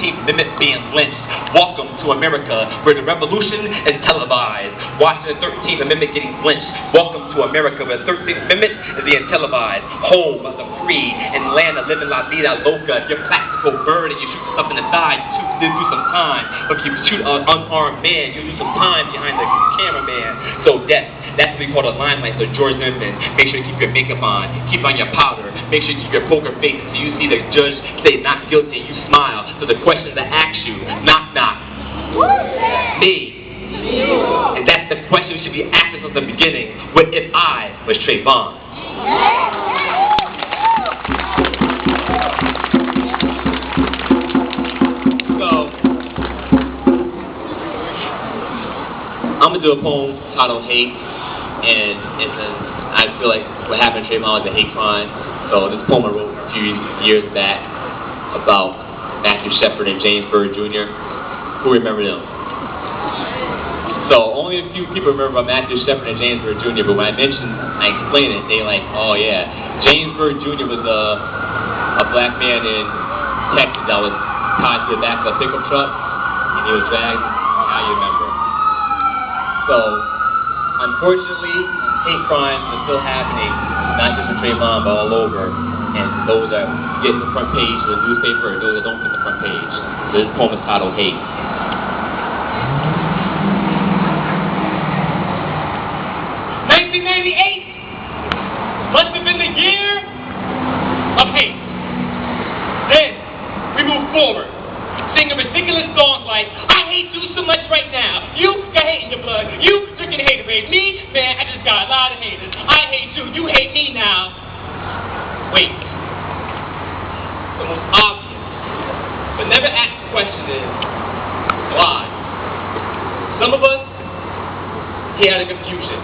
13th Amendment being lynched. Welcome to America, where the revolution is televised. Watching the 13th Amendment getting lynched. Welcome to America, where the 13th Amendment is being televised. Home of the free and land of living la vida loca. If you're practical bird and you shoot yourself in the thigh, you do some time. But if you shoot an unarmed man, you do some time behind the cameraman. So that's what we call the limelight. So George Zimmerman, make sure you keep your makeup on, keep on your powder, make sure you keep your poker face so you see the judge say not guilty and you smile. So the questions that ask you, knock knock. Me. And that's the question we should be asking from the beginning. What if I was TRAYVON? So I'm gonna do a poem titled Hate, and I feel like what happened to TRAYVON was a hate crime. So this poem I wrote a few years back about Matthew Shepard and James Byrd Jr. Who remember them? So only a few people remember about Matthew Shepard and James Byrd Jr. But when I explain it, they like, oh yeah, James Byrd Jr. was a black man in Texas that was tied to the back of a pickup truck, and he was dragged. Now you remember. So unfortunately, hate crimes are still happening, not just in TRAYVON, but all over. And those that get the front page of the newspaper, and those that don't get the front page. So this poem is titled Hate. 1998 must have been the year of hate. Then we move forward, singing ridiculous songs like, I hate you so much right now. You got hate in your blood. You drinking haterade. Me, man, I just got a lot of haters. I hate you. You hate me now. Wait. The most obvious, but never asked question is, why? Some of us, he had a confusion.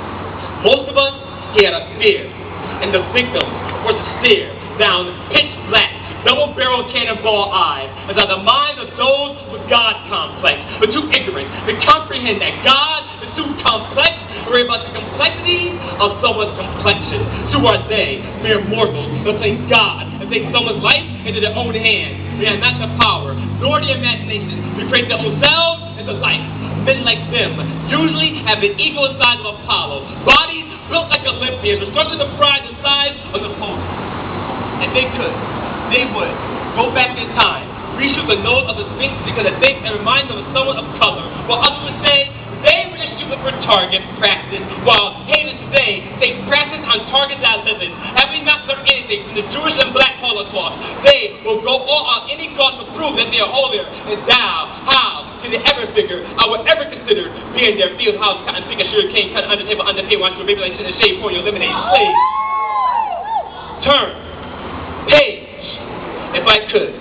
Most of us, he had a fear. And the victim was to stare down pitch black, double-barreled cannonball eyes as are the minds of those with God complex, but too ignorant to comprehend that God is too complex to worry about the complexity of someone's complexion. So are they, mere mortals, to play God and take someone's life into their own hands. We have not the power, nor the imagination to create their own selves into life. Men like them usually have an ego the size of Apollo, bodies built like Olympians, the structure the pride the size of the pole. And they could. They would go back in time, reshoot the nose of the Sphinx because it thinks and reminds them of someone of color. While others would say they were just shooting for target practice, while haters today take practice on targets that live in. Having not learned anything from the Jewish and black Holocaust, they will go all on any cost to prove that they are holier. And thou, how can they ever figure I would ever consider being their field house cotton picker sugar cane cut under table underpaid watch your baby like shit and shade for your lemonade slave? Turn page. If I could,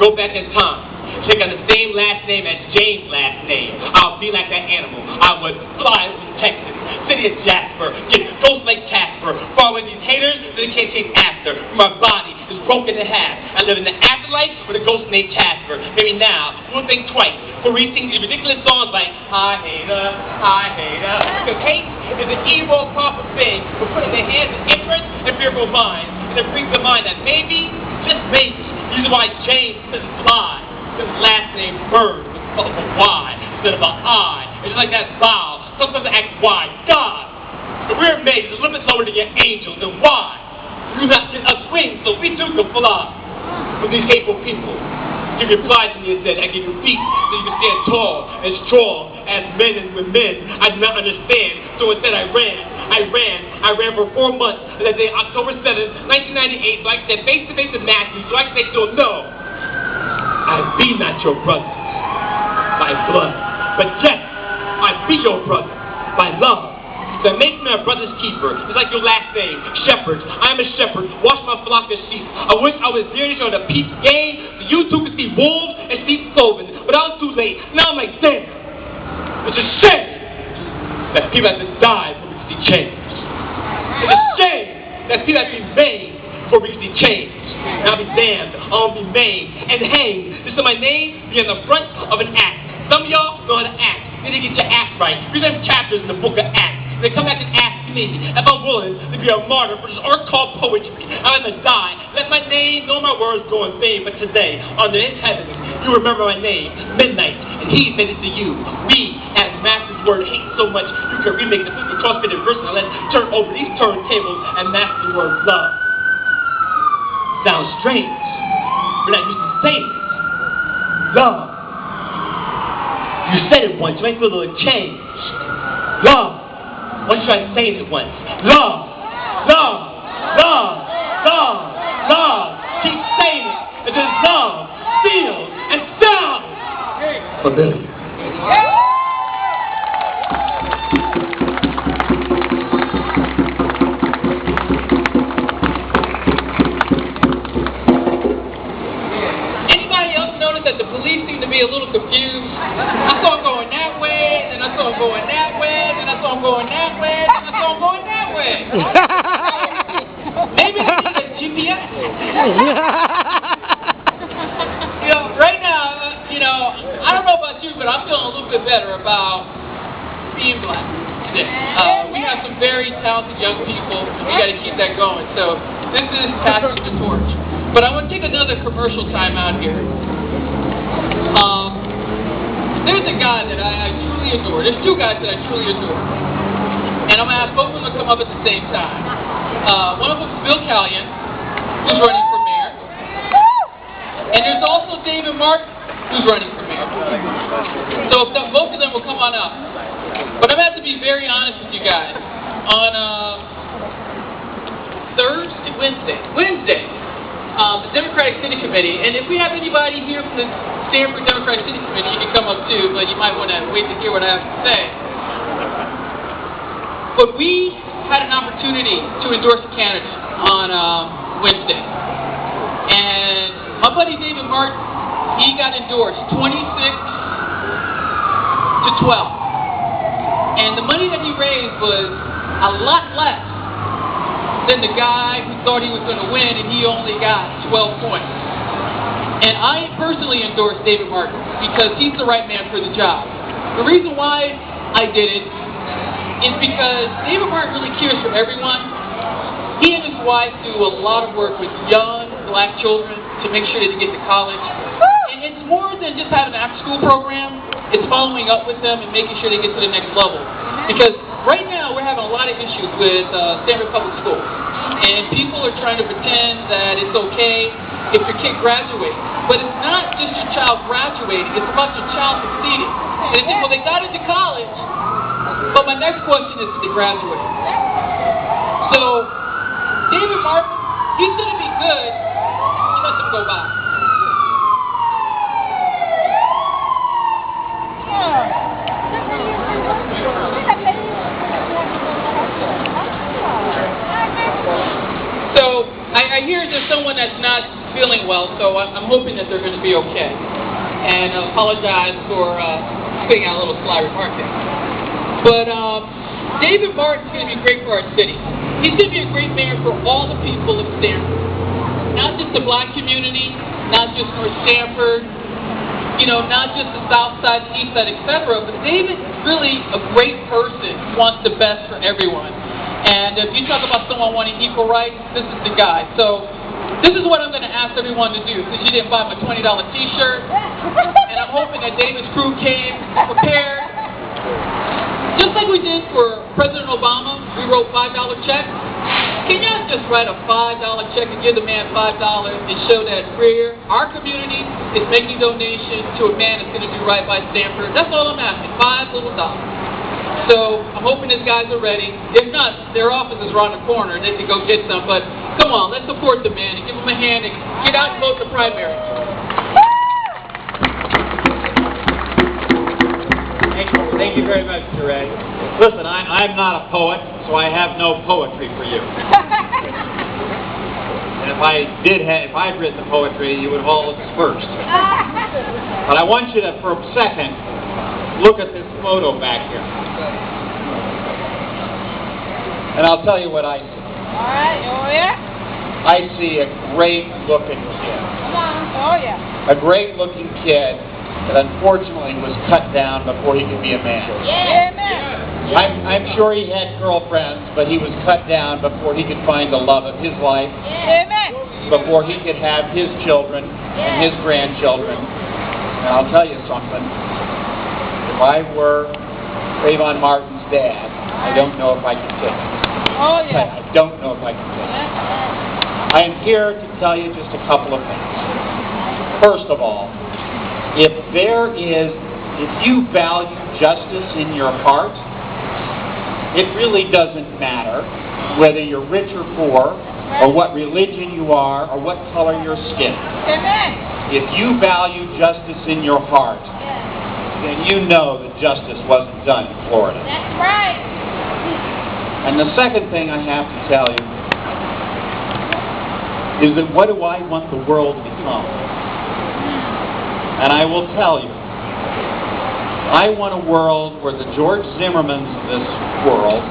go back in time, take on the same last name as James' last name, I'll be like that animal. I would fly from Texas, city of Jasper, get ghost like Casper, far away these haters that they can't chase after. My body is broken in half. I live in the afterlife with a ghost named Casper. Maybe now, we'll think twice for we sing these ridiculous songs like, hi hater, hi hater. Because hate is an evil, powerful thing for putting their hands in ignorance and fearful minds. And it brings to mind that maybe, just maybe, this is why James doesn't fly. His last name Bird was spelled with a Y instead of an I. It's just like that vowel. Sometimes I ask why. God, but we're made a little bit lower than your angels, and why? You not get us wings so we too can fly. With these hateful people, you replied to me and said, I give you feet so you can stand tall and strong as men and women. I did not understand, so instead I ran for 4 months. That day, October 7th, 1998, so I could stand face to face with Matthew, so I could say to him, no, I be not your brother by blood, but yes, I be your brother by love. That makes me a brother's keeper. It's like your last name, Shepherd. I am a shepherd. Watch my flock of sheep. I wish I was there to show the peep game so you two could see wolves and sheep cloven. But I was too late. Now I'm like, damn. It's a shame that people have to die before we can see change. It's a shame that people have to be made before we can see change. And I'll be damned, I'll be maimed and hanged. Just so my name be on the front of an act. Some of y'all know how to act. You need to get your act right. Read them chapters in the book of Acts. They come back and ask me if I'm willing to be a martyr for this art called poetry. I'm going to die. Let my name, know my words go in vain. But today, under his heavens, You remember my name, Midnight, and he said it to you. We, as Master's word, hate so much, you can remake the physical CrossFit in verse and let's turn over these turntables and master the word love. Sounds strange. We're not used to saying it. Love. You said it once, you might feel a little change. Love. Once you try saying it once. Love. Love. Love. Love. Love. Keep saying it until love feels and sounds familiar. Anybody else notice that the police seem to be a little confused? I saw them going that way, then I saw them going that way, then I saw them going that way, then I saw them going that way. Maybe they need a GPS. Right now, I don't know about you, but I'm feeling a little bit better about being black today. We have some very talented young people, and we got to keep that going. So this is passing the torch. But I want to take another commercial time out here. There's a guy that I truly adore. There's two guys that I truly adore. And I'm going to ask both of them to come up at the same time. One of them is Bill Callion, who's running for mayor. And there's also David Martin, who's running for mayor. So if both of them will come on up. But I'm going to have to be very honest with you guys. On Wednesday, the Democratic City Committee, and if we have anybody here from the Stanford Democratic City Committee, you can come up too, but you might want to wait to hear what I have to say. But we had an opportunity to endorse a candidate on Wednesday. And my buddy David Martin, he got endorsed 26-12. And the money that he raised was a lot less than the guy who thought he was going to win, and he only got 12 points. And I personally endorsed David Martin because he's the right man for the job. The reason why I did it is because David Martin really cares for everyone. He and his wife do a lot of work with young black children to make sure that they get to college. And it's more than just having an after-school program. It's following up with them and making sure they get to the next level. Because right now we're having a lot of issues with Stanford Public Schools. And people are trying to pretend that it's okay if your kid graduates. But it's not just your child graduating, it's about your child succeeding. And they think, well, they got into college, but my next question is, did they graduate? So, David Martin, he's going to be good. Let them go by. So, I hear there's someone that's not feeling well, so I'm hoping that they're going to be okay. And I apologize for putting out a little sly remark there. But David Martin's going to be great for our city. He's going to be a great mayor for all the people of Stanford. Not just the black community, not just North Stanford, not just the south side, the east side, etc. But David's really a great person who wants the best for everyone. And if you talk about someone wanting equal rights, this is the guy. So this is what I'm going to ask everyone to do, since you didn't buy my $20 t-shirt. And I'm hoping that David's crew came prepared. Just like we did for President Obama, we wrote $5 checks. Can you just write a $5 check and give the man $5 and show that our community is making donations to a man that's going to do right by Stanford? That's all I'm asking, $5 little dollars. So I'm hoping these guys are ready. If not, their office is around the corner and they can go get some. But come on, let's support the man and give him a hand and get out and vote the primary. Thank you very much, Ray. Listen, I'm not a poet, so I have no poetry for you. And if I'd written the poetry, you would have all dispersed. But I want you to, for a second, look at this photo back here. And I'll tell you what I see. All right, oh yeah? I see a great-looking kid. Come on, oh yeah. A great-looking kid that unfortunately was cut down before he could be a man. Yeah. Amen. I'm sure he had girlfriends, but he was cut down before he could find the love of his life. Amen. Before he could have his children and his grandchildren. And I'll tell you something. If I were Trayvon Martin's dad, I don't know if I could take it. Oh, yeah. I don't know if I can take it. I am here to tell you just a couple of things. First of all, if you value justice in your heart, it really doesn't matter whether you're rich or poor, or what religion you are, or what color your skin. Amen. If you value justice in your heart, then you know that justice wasn't done in Florida. That's right. And the second thing I have to tell you is that what do I want the world to become? And I will tell you, I want a world where the George Zimmerman's of this world,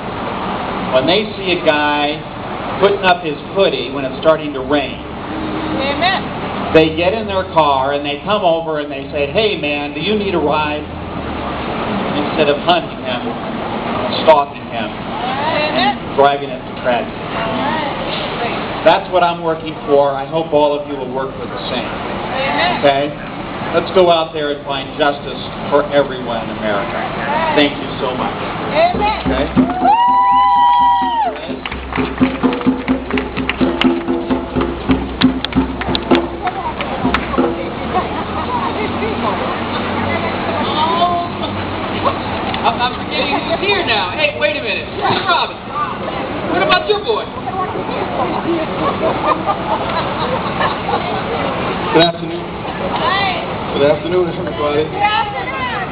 when they see a guy putting up his hoodie when it's starting to rain, Amen. they get in their car and they come over and they say, "Hey man, do you need a ride?" Instead of hunting him, stalking him, Amen. driving it to tragedy. That's what I'm working for. I hope all of you will work for the same. Amen. Okay? Let's go out there and find justice for everyone in America. Thank you so much. Amen. Okay? I'm forgetting who's here now. Hey, wait a minute. Where's Robin? What about your boy? Good afternoon. Hi. Good afternoon, everybody. Good afternoon.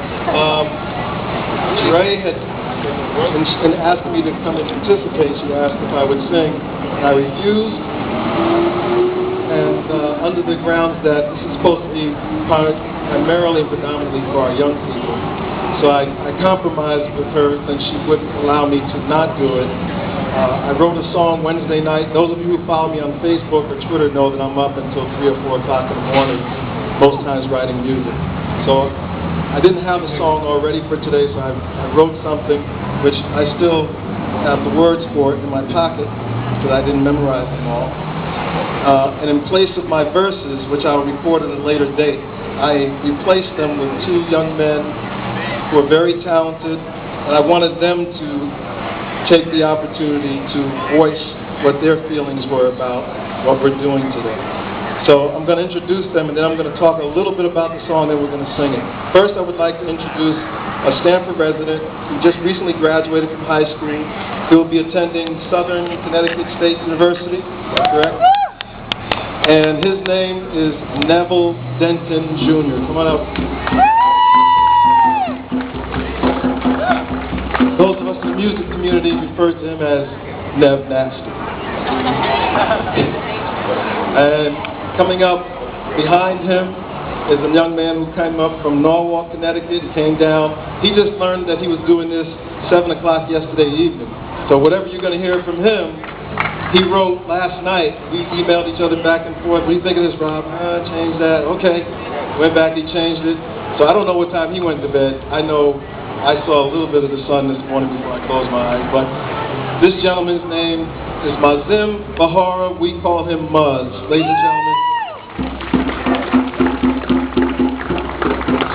Ray had, in asking me to come and participate, she asked if I would sing. I refused, and under the grounds that this is supposed to be primarily and predominantly for our young people. So I compromised with her, and she wouldn't allow me to not do it. I wrote a song Wednesday night. Those of you who follow me on Facebook or Twitter know that I'm up until 3 or 4 o'clock in the morning, most times writing music. So I didn't have a song already for today, so I wrote something which I still have the words for it in my pocket because I didn't memorize them all. And in place of my verses, which I'll record at a later date, I replaced them with 2 young men who are very talented, and I wanted them to take the opportunity to voice what their feelings were about what we're doing today. So I'm going to introduce them, and then I'm going to talk a little bit about the song, then we're going to sing it. First, I would like to introduce a Stanford resident who just recently graduated from high school. He will be attending Southern Connecticut State University, correct? And his name is Neville Denton Jr. Come on up. Those of us in the music community refer to him as Nev Nasty. And coming up behind him is a young man who came up from Norwalk, Connecticut. He came down. He just learned that he was doing this 7 o'clock yesterday evening. So whatever you're going to hear from him, he wrote last night. We emailed each other back and forth. What do you think of this, Rob? Change that. Okay. Went back, he changed it. So I don't know what time he went to bed. I know I saw a little bit of the sun this morning before I closed my eyes. But this gentleman's name is Mazim Bahara. We call him Muzz. Ladies and gentlemen.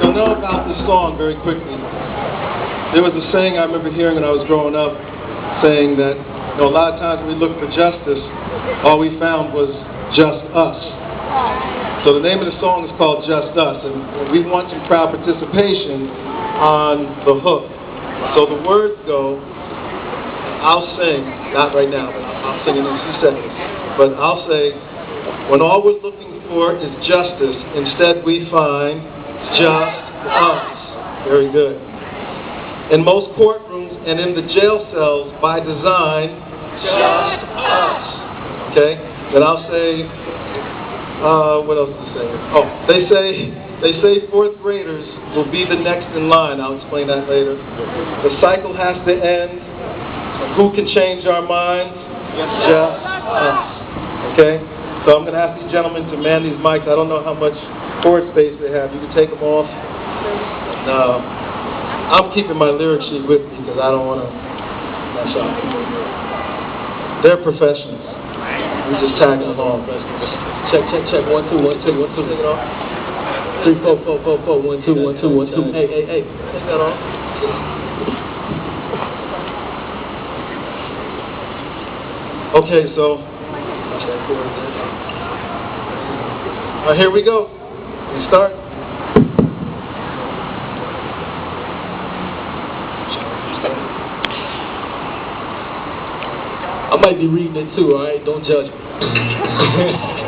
So know about this song very quickly. There was a saying I remember hearing when I was growing up, saying that a lot of times when we looked for justice, all we found was just us. So the name of the song is called Just Us, and we want some crowd participation on the hook. So the words go, I'll sing, not right now, but I'll sing in a few seconds, but I'll say, when all we're looking for is justice, instead we find just us. Very good. In most courtrooms and in the jail cells, by design, just us. Okay? Then I'll say, what else to say? Oh, they say 4th graders will be the next in line. I'll explain that later. The cycle has to end. Who can change our minds? Just us. Okay? So I'm going to ask these gentlemen to man these mics. I don't know how much chord space they have. You can take them off. And, I'm keeping my lyric sheet with me because I don't want to mess up. They're professionals. We just tagging along. Check. 1, 2, 1, 2, 1, 2. Take it off. 3, 4, 4, 4, 4, 1, 2, 1, 2, 1, 2. Hey, hey, hey. Is that all? Okay, so. All right, here we go. We start. I might be reading it too, all right? Don't judge me.